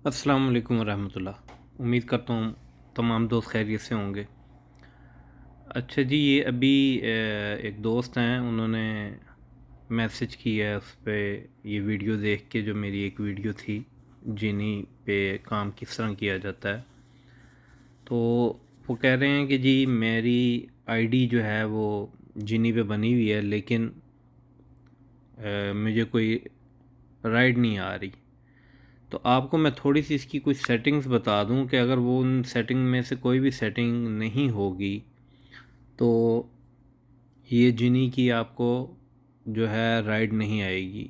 السلام علیکم ورحمۃ اللہ۔ امید کرتا ہوں تمام دوست خیریت سے ہوں گے۔ اچھا جی، یہ ابھی ایک دوست ہیں، انہوں نے میسج کیا ہے، اس پہ یہ ویڈیو دیکھ کے، جو میری ایک ویڈیو تھی جینی پہ کام کس طرح کیا جاتا ہے، تو وہ کہہ رہے ہیں کہ جی میری آئی ڈی جو ہے وہ جینی پہ بنی ہوئی ہے، لیکن مجھے کوئی رائڈ نہیں آ رہی۔ تو آپ کو میں تھوڑی سی اس کی کچھ سیٹنگز بتا دوں کہ اگر وہ ان سیٹنگ میں سے کوئی بھی سیٹنگ نہیں ہوگی تو یہ جنی کی آپ کو جو ہے رائڈ نہیں آئے گی،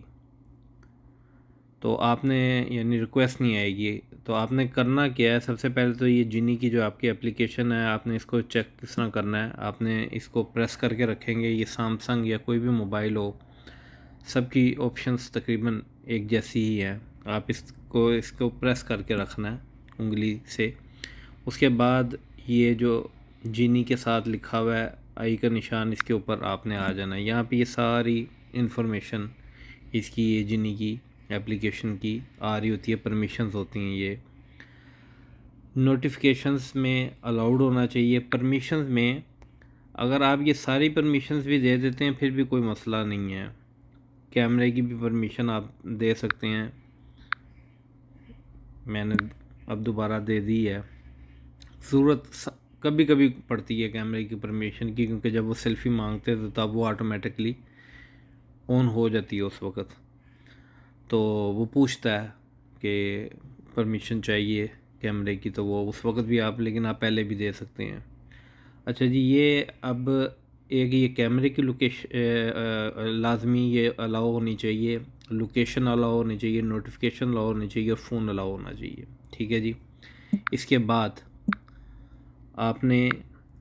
تو آپ نے یعنی ریکویسٹ نہیں آئے گی۔ تو آپ نے کرنا کیا ہے، سب سے پہلے تو یہ جنی کی جو آپ کی اپلیکیشن ہے، آپ نے اس کو چیک کس طرح کرنا ہے۔ آپ نے اس کو پریس کر کے رکھیں گے، یہ سامسنگ یا کوئی بھی موبائل ہو، سب کی آپشنز تقریباً ایک جیسی ہی ہیں۔ آپ اس کو پریس کر کے رکھنا ہے انگلی سے۔ اس کے بعد یہ جو جینی کے ساتھ لکھا ہوا ہے آئی کا نشان، اس کے اوپر آپ نے آ جانا ہے۔ یہاں پہ یہ ساری انفارمیشن اس کی، یہ جینی کی اپلیکیشن کی آ رہی ہوتی ہے، پرمیشنز ہوتی ہیں۔ یہ نوٹیفیکیشنز میں الاؤڈ ہونا چاہیے۔ پرمیشنز میں اگر آپ یہ ساری پرمیشنز بھی دے دیتے ہیں پھر بھی کوئی مسئلہ نہیں ہے۔ کیمرے کی بھی پرمیشن آپ دے سکتے ہیں، میں نے اب دوبارہ دے دی ہے۔ ضرورت کبھی کبھی پڑتی ہے کیمرے کی پرمیشن کی، کیونکہ جب وہ سیلفی مانگتے ہیں تو تب وہ آٹومیٹکلی آن ہو جاتی ہے اس وقت، تو وہ پوچھتا ہے کہ پرمیشن چاہیے کیمرے کی، تو وہ اس وقت بھی آپ، لیکن آپ پہلے بھی دے سکتے ہیں۔ اچھا جی، یہ اب ایک یہ کیمرے کی لوکیشن لازمی یہ الاؤ ہونی چاہیے، لوکیشن الاؤ ہونی چاہیے، نوٹیفیکیشن الاؤ ہونی چاہیے، اور فون الاؤ ہونا چاہیے، ٹھیک ہے جی۔ اس کے بعد آپ نے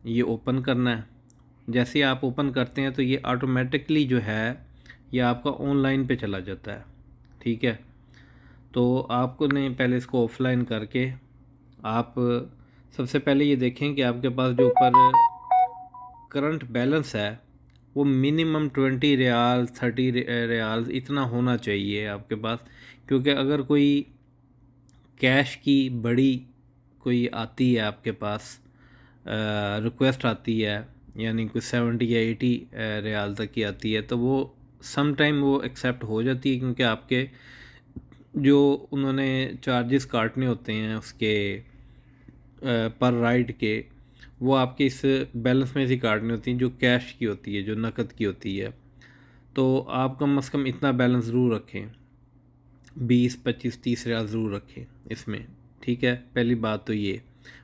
یہ اوپن کرنا ہے۔ جیسے ہی آپ اوپن کرتے ہیں تو یہ آٹومیٹکلی جو ہے یہ آپ کا آن لائن پہ چلا جاتا ہے، ٹھیک ہے۔ تو آپ کو نے پہلے اس کو آف لائن کر کے آپ سب سے پہلے یہ دیکھیں کہ آپ کے پاس جو اوپر کرنٹ بیلنس ہے وہ منیمم 20 ریال 30 ریال اتنا ہونا چاہیے آپ کے پاس، کیونکہ اگر کوئی کیش کی بڑی کوئی آتی ہے آپ کے پاس، ریکویسٹ آتی ہے، یعنی کوئی 70 یا 80 ریال تک کی آتی ہے، تو وہ سم ٹائم وہ ایکسیپٹ ہو جاتی ہے، کیونکہ آپ کے جو انہوں نے چارجز کاٹنے ہوتے ہیں اس کے پر رائڈ کے، وہ آپ کے اس بیلنس میں سے کاٹنے ہوتی ہیں جو کیش کی ہوتی ہے، جو نقد کی ہوتی ہے۔ تو آپ کم از کم اتنا بیلنس ضرور رکھیں، 20 25 30 ریال ضرور رکھیں اس میں، ٹھیک ہے۔ پہلی بات تو یہ،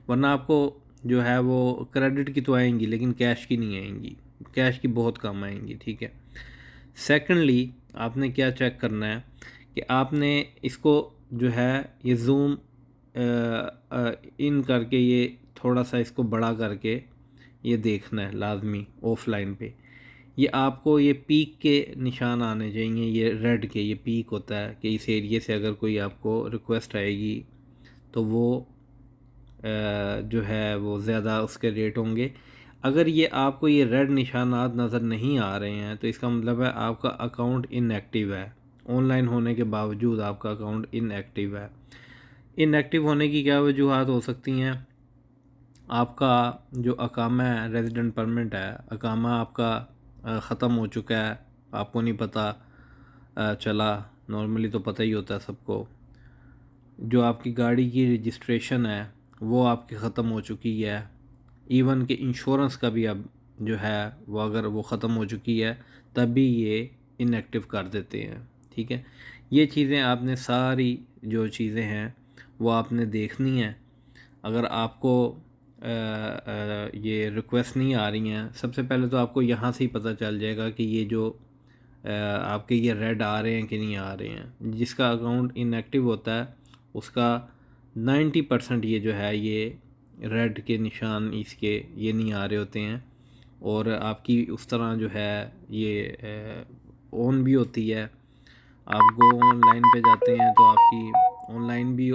ورنہ آپ کو جو ہے وہ کریڈٹ کی تو آئیں گی لیکن کیش کی نہیں آئیں گی، کیش کی بہت کم آئیں گی، ٹھیک ہے۔ سیکنڈلی آپ نے کیا چیک کرنا ہے کہ آپ نے اس کو جو ہے یہ زوم ان کر کے، یہ تھوڑا سا اس کو بڑا کر کے یہ دیکھنا ہے لازمی آف لائن پہ۔ یہ آپ کو یہ پیک کے نشان آنے چاہیے، یہ ریڈ کے، یہ پیک ہوتا ہے کہ اس ایریے سے اگر کوئی آپ کو ریکویسٹ آئے گی تو وہ جو ہے وہ زیادہ اس کے ریٹ ہوں گے۔ اگر یہ آپ کو یہ ریڈ نشانات نظر نہیں آ رہے ہیں تو اس کا مطلب ہے آپ کا اکاؤنٹ ان ایکٹیو ہے، آن لائن ہونے کے باوجود آپ کا اکاؤنٹ ان ایکٹیو ہے۔ ان ایکٹیو ہونے کی کیا وجوہات ہو سکتی ہیں؟ آپ کا جو اقامہ ہے، ریزیڈنٹ پرمٹ ہے، اقامہ آپ کا ختم ہو چکا ہے، آپ کو نہیں پتہ چلا، نارملی تو پتہ ہی ہوتا ہے سب کو۔ جو آپ کی گاڑی کی رجسٹریشن ہے وہ آپ کی ختم ہو چکی ہے، ایون کہ انشورنس کا بھی اب جو ہے وہ اگر وہ ختم ہو چکی ہے تب بھی یہ ان ایکٹیو کر دیتے ہیں، ٹھیک ہے۔ یہ چیزیں آپ نے ساری جو چیزیں ہیں وہ آپ نے دیکھنی ہیں۔ اگر آپ کو یہ ریکویسٹ نہیں آ رہی ہیں، سب سے پہلے تو آپ کو یہاں سے ہی پتہ چل جائے گا کہ یہ جو آپ کے یہ ریڈ آ رہے ہیں کہ نہیں آ رہے ہیں۔ جس کا اکاؤنٹ ان ایکٹیو ہوتا ہے اس کا 90% یہ جو ہے یہ ریڈ کے نشان اس کے یہ نہیں آ رہے ہوتے ہیں، اور آپ کی اس طرح جو ہے یہ آن بھی ہوتی ہے۔ آپ گو آن لائن پہ جاتے ہیں تو آپ کی آن لائن بھی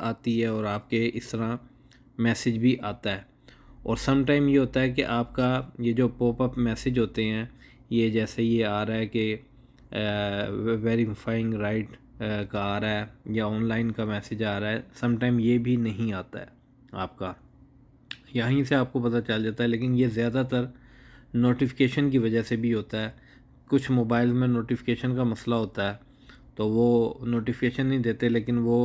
آتی ہے، اور آپ کے اس طرح میسیج بھی آتا ہے۔ اور سم ٹائم یہ ہوتا ہے کہ آپ کا یہ جو پاپ اپ میسیج ہوتے ہیں، یہ جیسے یہ آ رہا ہے کہ ویریفائنگ رائٹ کا آ رہا ہے یا آن لائن کا میسیج آ رہا ہے، سم ٹائم یہ بھی نہیں آتا ہے آپ کا، یہیں سے آپ کو پتہ چل جاتا ہے، لیکن یہ زیادہ تر نوٹیفیکیشن کی وجہ سے بھی ہوتا ہے۔ کچھ موبائل میں نوٹیفیکیشن کا مسئلہ ہوتا ہے تو وہ نوٹیفیکیشن نہیں دیتے، لیکن وہ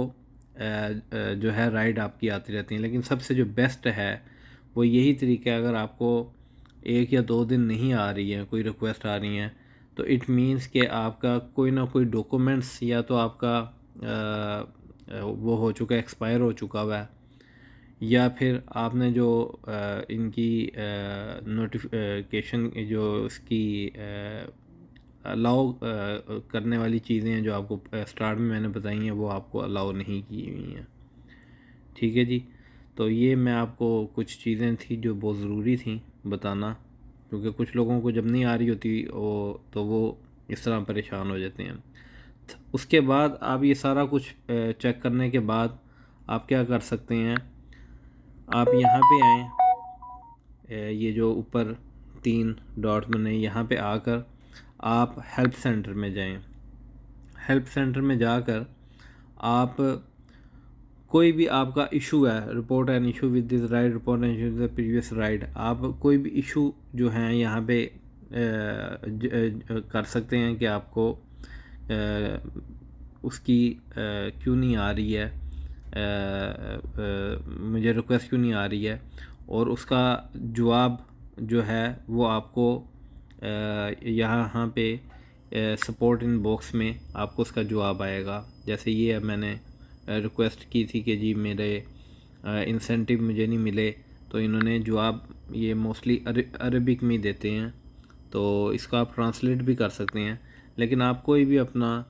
جو ہے رائڈ آپ کی آتی رہتی ہیں۔ لیکن سب سے جو بیسٹ ہے وہ یہی طریقہ ہے، اگر آپ کو 1 یا 2 دن نہیں آ رہی ہے، کوئی ریکویسٹ آ رہی ہیں، تو اٹ مینس کہ آپ کا کوئی نہ کوئی ڈاکومنٹس یا تو آپ کا وہ ہو چکا ہے، ایکسپائر ہو چکا ہوا ہے، یا پھر آپ نے جو ان کی نوٹیفیکیشن جو اس کی الاؤ کرنے والی چیزیں ہیں جو آپ کو اسٹارٹ میں نے بتائی ہیں، وہ آپ کو الاؤ نہیں کی ہوئی ہیں۔ ٹھیک ہے جی، تو یہ میں آپ کو کچھ چیزیں تھیں جو بہت ضروری تھیں بتانا، کیونکہ کچھ لوگوں کو جب نہیں آ رہی ہوتی تو وہ اس طرح پریشان ہو جاتے ہیں۔ اس کے بعد آپ یہ سارا کچھ چیک کرنے کے بعد آپ کیا کر سکتے ہیں، آپ یہاں پہ آئیں، یہ جو اوپر 3 ڈاٹ بنے، یہاں پہ آ کر آپ ہیلپ سینٹر میں جائیں۔ ہیلپ سینٹر میں جا کر آپ کوئی بھی آپ کا ایشو ہے، report an issue with this ride, report an issue with previous ride, آپ کوئی بھی ایشو جو ہیں یہاں پہ کر سکتے ہیں کہ آپ کو اس کی کیوں نہیں آ رہی ہے، مجھے ریکویسٹ کیوں نہیں آ رہی ہے، اور اس کا جواب جو ہے وہ آپ کو یہاں پہ سپورٹ ان باکس میں آپ کو اس کا جواب آئے گا۔ جیسے یہ میں نے ریکویسٹ کی تھی کہ جی میرے انسینٹیو مجھے نہیں ملے، تو انہوں نے جواب یہ موسٹلی عربک میں دیتے ہیں، تو اس کا آپ ٹرانسلیٹ بھی کر سکتے ہیں۔ لیکن آپ کوئی بھی اپنا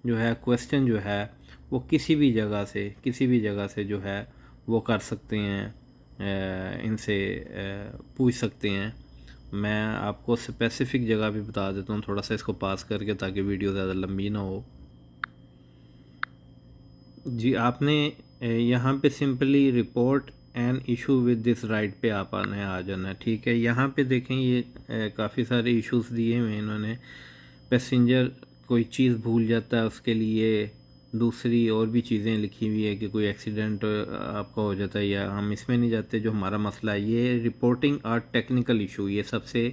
جو ہے کویسچن جو ہے وہ کسی بھی جگہ سے جو ہے وہ کر سکتے ہیں، ان سے پوچھ سکتے ہیں۔ میں آپ کو اسپیسیفک جگہ بھی بتا دیتا ہوں، تھوڑا سا اس کو پاس کر کے، تاکہ ویڈیو زیادہ لمبی نہ ہو۔ جی آپ نے یہاں پہ simply report an issue with this right پہ آپ آ جانا ہے۔ ٹھیک ہے، یہاں پہ دیکھیں یہ کافی سارے ایشوز دیے ہوئے ہیں انہوں نے۔ پیسنجر کوئی چیز بھول جاتا ہے، اس کے لیے دوسری اور بھی چیزیں لکھی ہوئی ہے کہ کوئی ایکسیڈنٹ آپ کا ہو جاتا ہے، یا ہم اس میں نہیں جاتے جو ہمارا مسئلہ ہے۔ یہ رپورٹنگ اور ٹیکنیکل ایشو، یہ سب سے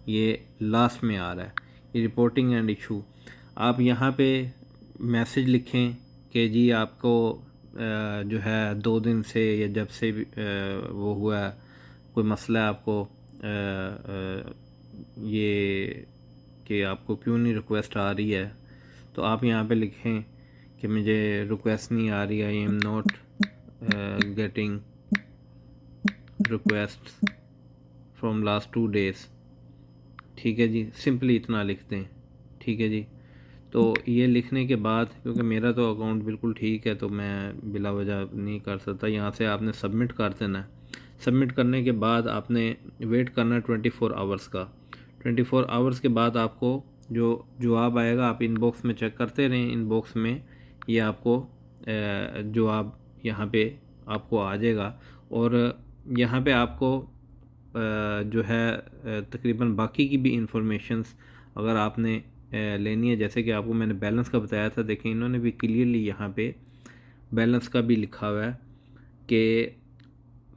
یہ لاسٹ میں آ رہا ہے، یہ رپورٹنگ اینڈ ایشو۔ آپ یہاں پہ میسج لکھیں کہ جی آپ کو جو ہے 2 دن سے یا جب سے بھی وہ ہوا ہے، کوئی مسئلہ ہے آپ کو یہ کہ آپ کو کیوں نہیں ریکویسٹ آ رہی ہے، تو آپ یہاں پہ لکھیں کہ مجھے ریکویسٹ نہیں آ رہی ہے، I am not getting request from last 2 days۔ ٹھیک ہے جی، سمپلی اتنا لکھ دیں۔ ٹھیک ہے جی، تو یہ لکھنے کے بعد، کیونکہ میرا تو اکاؤنٹ بالکل ٹھیک ہے تو میں بلا وجہ نہیں کر سکتا، یہاں سے آپ نے سبمٹ کر دینا ہے۔ سبمٹ کرنے کے بعد آپ نے ویٹ کرنا ہے 24 آورس کا۔ 24 آورس کے بعد آپ کو جو جواب آئے گا، آپ ان باکس میں چیک کرتے رہیں، ان باکس میں یہ آپ کو جواب یہاں پہ آپ کو آ جائے گا، اور یہاں پہ آپ کو جو ہے تقریباً باقی کی بھی انفارمیشنز اگر آپ نے لینی ہے، جیسے کہ آپ کو میں نے بیلنس کا بتایا تھا، دیکھیں انہوں نے بھی کلیئرلی یہاں پہ بیلنس کا بھی لکھا ہوا ہے کہ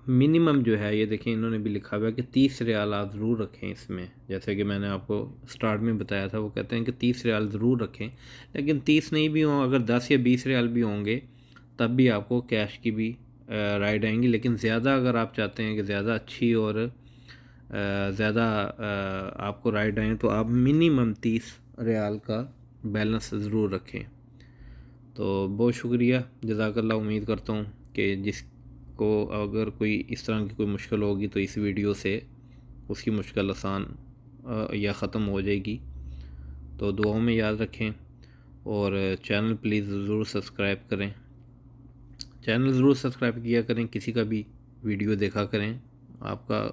منیمم جو ہے، یہ دیکھیں انہوں نے بھی لکھا ہوا ہے کہ 30 ریال آپ ضرور رکھیں اس میں، جیسے کہ میں نے آپ کو سٹارٹ میں بتایا تھا، وہ کہتے ہیں کہ 30 ریال ضرور رکھیں، لیکن 30 نہیں بھی ہوں، اگر 10 یا 20 ریال بھی ہوں گے تب بھی آپ کو کیش کی بھی رائڈ آئیں گی۔ لیکن زیادہ اگر آپ چاہتے ہیں کہ زیادہ اچھی اور زیادہ آپ کو رائڈ آئیں، تو آپ منیمم 30 ریال کا بیلنس ضرور رکھیں۔ تو بہت شکریہ، جزاک اللہ۔ امید کرتا ہوں کہ جس کو اگر کوئی اس طرح کی کوئی مشکل ہوگی تو اس ویڈیو سے اس کی مشکل آسان یا ختم ہو جائے گی۔ تو دعاؤں میں یاد رکھیں، اور چینل پلیز ضرور سبسکرائب کریں، چینل ضرور سبسکرائب کیا کریں، کسی کا بھی ویڈیو دیکھا کریں۔ آپ کا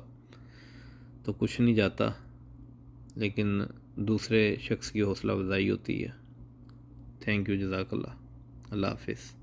تو کچھ نہیں جاتا، لیکن دوسرے شخص کی حوصلہ افزائی ہوتی ہے۔ تھینک یو، جزاک اللہ، اللہ حافظ۔